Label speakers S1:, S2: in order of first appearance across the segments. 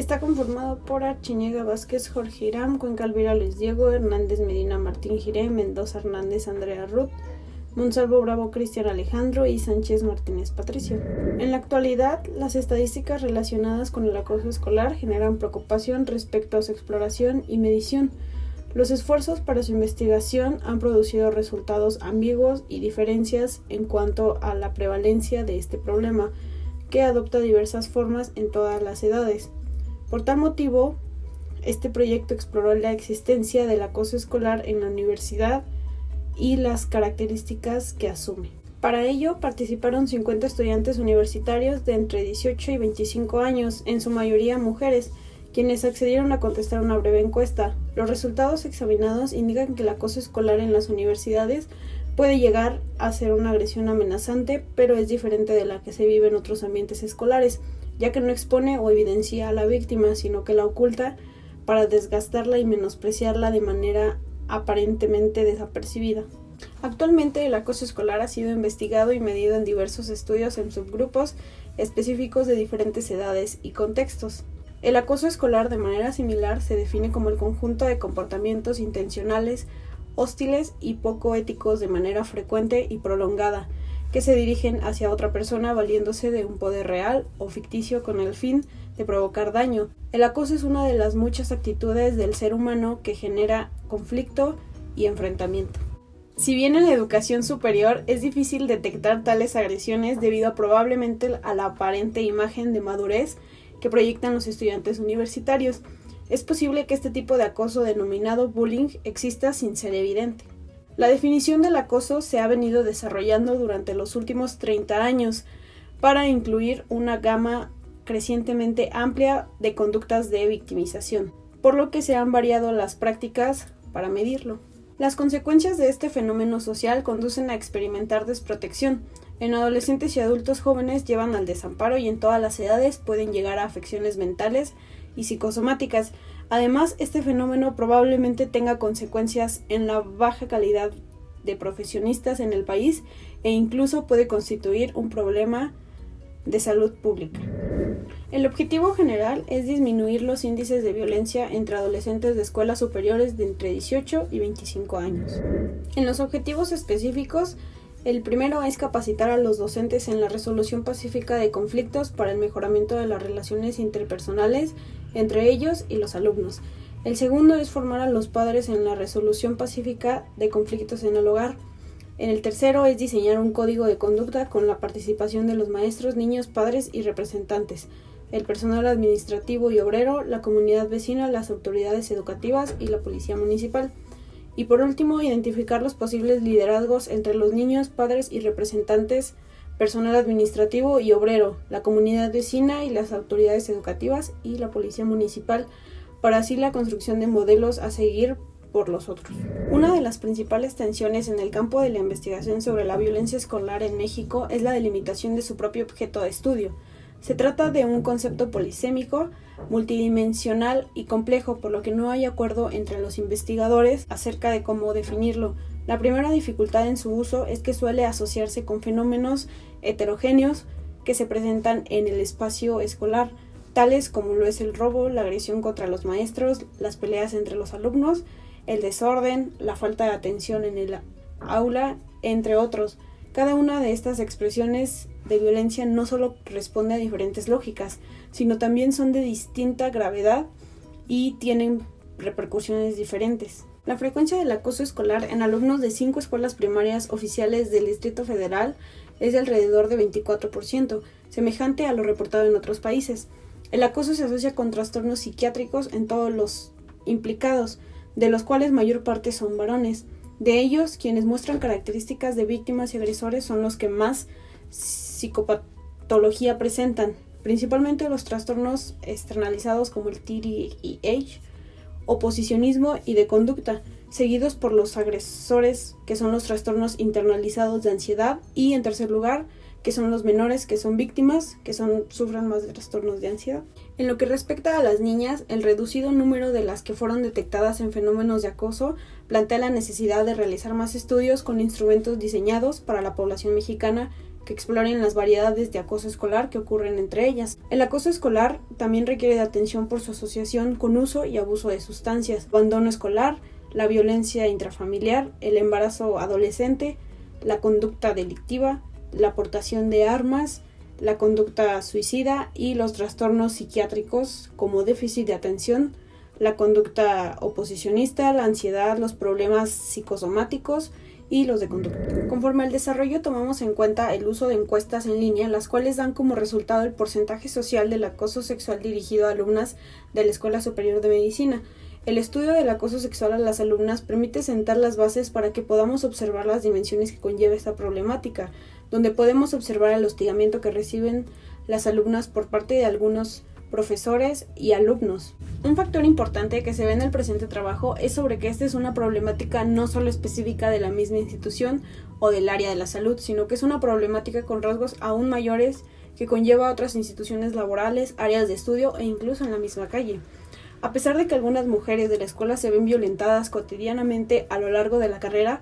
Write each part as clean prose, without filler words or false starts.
S1: Está conformado por Archiñega Vázquez, Jorge Irán, Cuenca Elvira Luis Diego, Hernández Medina Martín Giré, Mendoza Hernández Andrea Ruth, Monsalvo Bravo Cristian Alejandro y Sánchez Martínez Patricio. En la actualidad, las estadísticas relacionadas con el acoso escolar generan preocupación respecto a su exploración y medición. Los esfuerzos para su investigación han producido resultados ambiguos y diferencias en cuanto a la prevalencia de este problema, que adopta diversas formas en todas las edades. Por tal motivo, este proyecto exploró la existencia del acoso escolar en la universidad y las características que asume. Para ello, participaron 50 estudiantes universitarios de entre 18 y 25 años, en su mayoría mujeres, quienes accedieron a contestar una breve encuesta. Los resultados examinados indican que el acoso escolar en las universidades puede llegar a ser una agresión amenazante, pero es diferente de la que se vive en otros ambientes escolares, ya que no expone o evidencia a la víctima, sino que la oculta para desgastarla y menospreciarla de manera aparentemente desapercibida. Actualmente el acoso escolar ha sido investigado y medido en diversos estudios en subgrupos específicos de diferentes edades y contextos. El acoso escolar, de manera similar, se define como el conjunto de comportamientos intencionales, hostiles y poco éticos de manera frecuente y prolongada, que se dirigen hacia otra persona valiéndose de un poder real o ficticio con el fin de provocar daño. El acoso es una de las muchas actitudes del ser humano que genera conflicto y enfrentamiento. Si bien en la educación superior es difícil detectar tales agresiones debido probablemente a la aparente imagen de madurez que proyectan los estudiantes universitarios, es posible que este tipo de acoso denominado bullying exista sin ser evidente. La definición del acoso se ha venido desarrollando durante los últimos 30 años para incluir una gama crecientemente amplia de conductas de victimización, por lo que se han variado las prácticas para medirlo. Las consecuencias de este fenómeno social conducen a experimentar desprotección. En adolescentes y adultos jóvenes llevan al desamparo y en todas las edades pueden llegar a afecciones mentales y psicosomáticas. Además, este fenómeno probablemente tenga consecuencias en la baja calidad de profesionistas en el país e incluso puede constituir un problema de salud pública. El objetivo general es disminuir los índices de violencia entre adolescentes de escuelas superiores de entre 18 y 25 años. En los objetivos específicos, el primero es capacitar a los docentes en la resolución pacífica de conflictos para el mejoramiento de las relaciones interpersonales entre ellos y los alumnos. El segundo es formar a los padres en la resolución pacífica de conflictos en el hogar. En el tercero es diseñar un código de conducta con la participación de los maestros, niños, padres y representantes, el personal administrativo y obrero, la comunidad vecina, las autoridades educativas y la policía municipal. Y por último, identificar los posibles liderazgos entre los niños, padres y representantes, personal administrativo y obrero, la comunidad vecina y las autoridades educativas y la policía municipal, para así la construcción de modelos a seguir por los otros. Una de las principales tensiones en el campo de la investigación sobre la violencia escolar en México es la delimitación de su propio objeto de estudio. Se trata de un concepto polisémico, multidimensional y complejo, por lo que no hay acuerdo entre los investigadores acerca de cómo definirlo. La primera dificultad en su uso es que suele asociarse con fenómenos heterogéneos que se presentan en el espacio escolar, tales como lo es el robo, la agresión contra los maestros, las peleas entre los alumnos, el desorden, la falta de atención en el aula, entre otros. Cada una de estas expresiones de violencia no solo responde a diferentes lógicas, sino también son de distinta gravedad y tienen repercusiones diferentes. La frecuencia del acoso escolar en alumnos de 5 escuelas primarias oficiales del Distrito Federal es de alrededor de 24%, semejante a lo reportado en otros países. El acoso se asocia con trastornos psiquiátricos en todos los implicados, de los cuales mayor parte son varones. De ellos, quienes muestran características de víctimas y agresores son los que más psicopatología presentan, principalmente los trastornos externalizados como el TDAH, oposicionismo y de conducta, seguidos por los agresores, que son los trastornos internalizados de ansiedad, y en tercer lugar, que son los menores que son víctimas, sufran más de trastornos de ansiedad. En lo que respecta a las niñas, el reducido número de las que fueron detectadas en fenómenos de acoso plantea la necesidad de realizar más estudios con instrumentos diseñados para la población mexicana que exploren las variedades de acoso escolar que ocurren entre ellas. El acoso escolar también requiere de atención por su asociación con uso y abuso de sustancias, abandono escolar, la violencia intrafamiliar, el embarazo adolescente, la conducta delictiva, la aportación de armas, la conducta suicida y los trastornos psiquiátricos como déficit de atención, la conducta oposicionista, la ansiedad, los problemas psicosomáticos y los de conducta. Conforme al desarrollo tomamos en cuenta el uso de encuestas en línea, las cuales dan como resultado el porcentaje social del acoso sexual dirigido a alumnas de la Escuela Superior de Medicina. El estudio del acoso sexual a las alumnas permite sentar las bases para que podamos observar las dimensiones que conlleva esta problemática, donde podemos observar el hostigamiento que reciben las alumnas por parte de algunos profesores y alumnos. Un factor importante que se ve en el presente trabajo es sobre que esta es una problemática no solo específica de la misma institución o del área de la salud, sino que es una problemática con rasgos aún mayores que conlleva a otras instituciones laborales, áreas de estudio e incluso en la misma calle. A pesar de que algunas mujeres de la escuela se ven violentadas cotidianamente a lo largo de la carrera,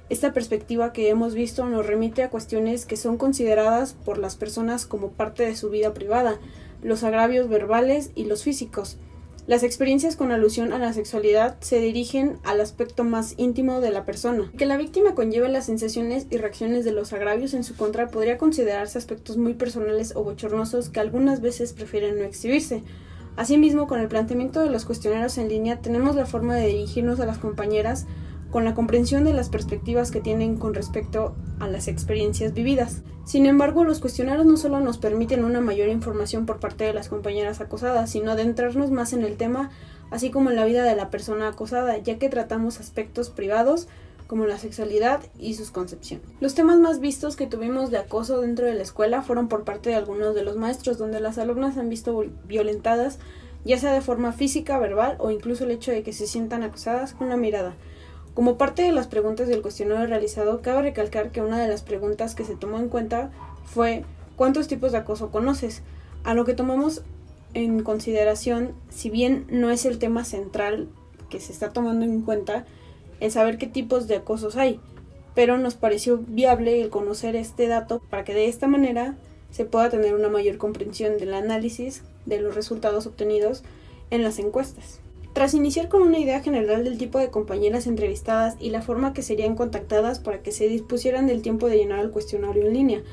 S1: esta perspectiva que hemos visto nos remite a cuestiones que son consideradas por las personas como parte de su vida privada, los agravios verbales y los físicos. Las experiencias con alusión a la sexualidad se dirigen al aspecto más íntimo de la persona. Que la víctima conlleve las sensaciones y reacciones de los agravios en su contra podría considerarse aspectos muy personales o bochornosos que algunas veces prefieren no exhibirse. Asimismo, con el planteamiento de los cuestionarios en línea, tenemos la forma de dirigirnos a las compañeras con la comprensión de las perspectivas que tienen con respecto a las experiencias vividas. Sin embargo, los cuestionarios no solo nos permiten una mayor información por parte de las compañeras acosadas, sino adentrarnos más en el tema, así como en la vida de la persona acosada, ya que tratamos aspectos privados como la sexualidad y sus concepciones. Los temas más vistos que tuvimos de acoso dentro de la escuela fueron por parte de algunos de los maestros, donde las alumnas han visto violentadas, ya sea de forma física, verbal o incluso el hecho de que se sientan acosadas con la mirada. Como parte de las preguntas del cuestionario realizado, cabe recalcar que una de las preguntas que se tomó en cuenta fue ¿cuántos tipos de acoso conoces? A lo que tomamos en consideración, si bien no es el tema central que se está tomando en cuenta, el saber qué tipos de acosos hay, pero nos pareció viable el conocer este dato para que de esta manera se pueda tener una mayor comprensión del análisis de los resultados obtenidos en las encuestas. Tras iniciar con una idea general del tipo de compañeras entrevistadas y la forma que serían contactadas para que se dispusieran del tiempo de llenar el cuestionario en línea,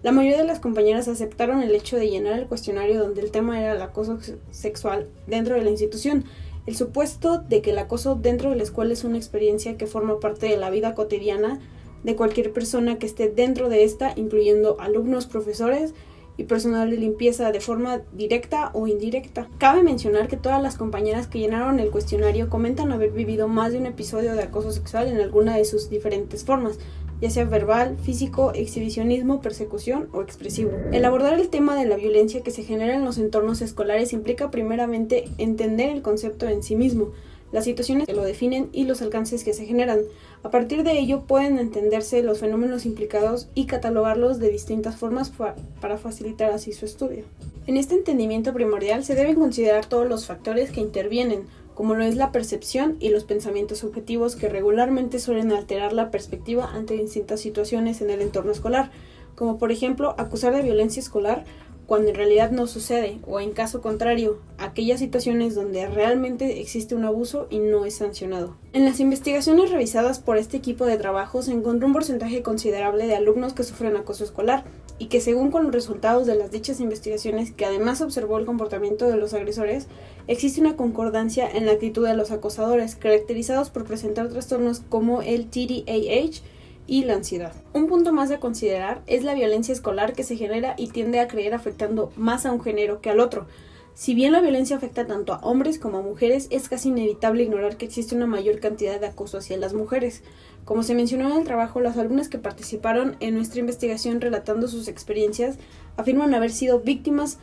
S1: la mayoría de las compañeras aceptaron el hecho de llenar el cuestionario donde el tema era el acoso sexual dentro de la institución. El supuesto de que el acoso dentro de la escuela es una experiencia que forma parte de la vida cotidiana de cualquier persona que esté dentro de esta, incluyendo alumnos, profesores y personal de limpieza de forma directa o indirecta. Cabe mencionar que todas las compañeras que llenaron el cuestionario comentan haber vivido más de un episodio de acoso sexual en alguna de sus diferentes formas, ya sea verbal, físico, exhibicionismo, persecución o expresivo. El abordar el tema de la violencia que se genera en los entornos escolares implica primeramente entender el concepto en sí mismo, las situaciones que lo definen y los alcances que se generan. A partir de ello pueden entenderse los fenómenos implicados y catalogarlos de distintas formas para facilitar así su estudio. En este entendimiento primordial se deben considerar todos los factores que intervienen, como lo es la percepción y los pensamientos subjetivos que regularmente suelen alterar la perspectiva ante distintas situaciones en el entorno escolar, como por ejemplo acusar de violencia escolar cuando en realidad no sucede, o en caso contrario, aquellas situaciones donde realmente existe un abuso y no es sancionado. En las investigaciones revisadas por este equipo de trabajo se encontró un porcentaje considerable de alumnos que sufren acoso escolar, y que según con los resultados de las dichas investigaciones, que además observó el comportamiento de los agresores, existe una concordancia en la actitud de los acosadores, caracterizados por presentar trastornos como el TDAH y la ansiedad. Un punto más a considerar es la violencia escolar que se genera y tiende a creer afectando más a un género que al otro. Si bien la violencia afecta tanto a hombres como a mujeres, es casi inevitable ignorar que existe una mayor cantidad de acoso hacia las mujeres. Como se mencionó en el trabajo, las alumnas que participaron en nuestra investigación relatando sus experiencias afirman haber sido víctimas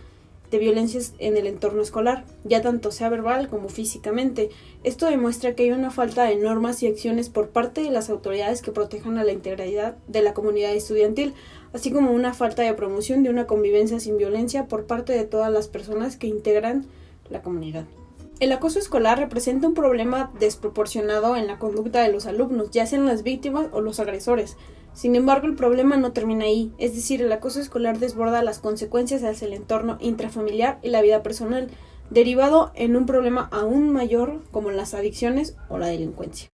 S1: de violencias en el entorno escolar, ya tanto sea verbal como físicamente. Esto demuestra que hay una falta de normas y acciones por parte de las autoridades que protejan a la integridad de la comunidad estudiantil, así como una falta de promoción de una convivencia sin violencia por parte de todas las personas que integran la comunidad. El acoso escolar representa un problema desproporcionado en la conducta de los alumnos, ya sean las víctimas o los agresores. Sin embargo, el problema no termina ahí, es decir, el acoso escolar desborda las consecuencias hacia el entorno intrafamiliar y la vida personal, derivado en un problema aún mayor como las adicciones o la delincuencia.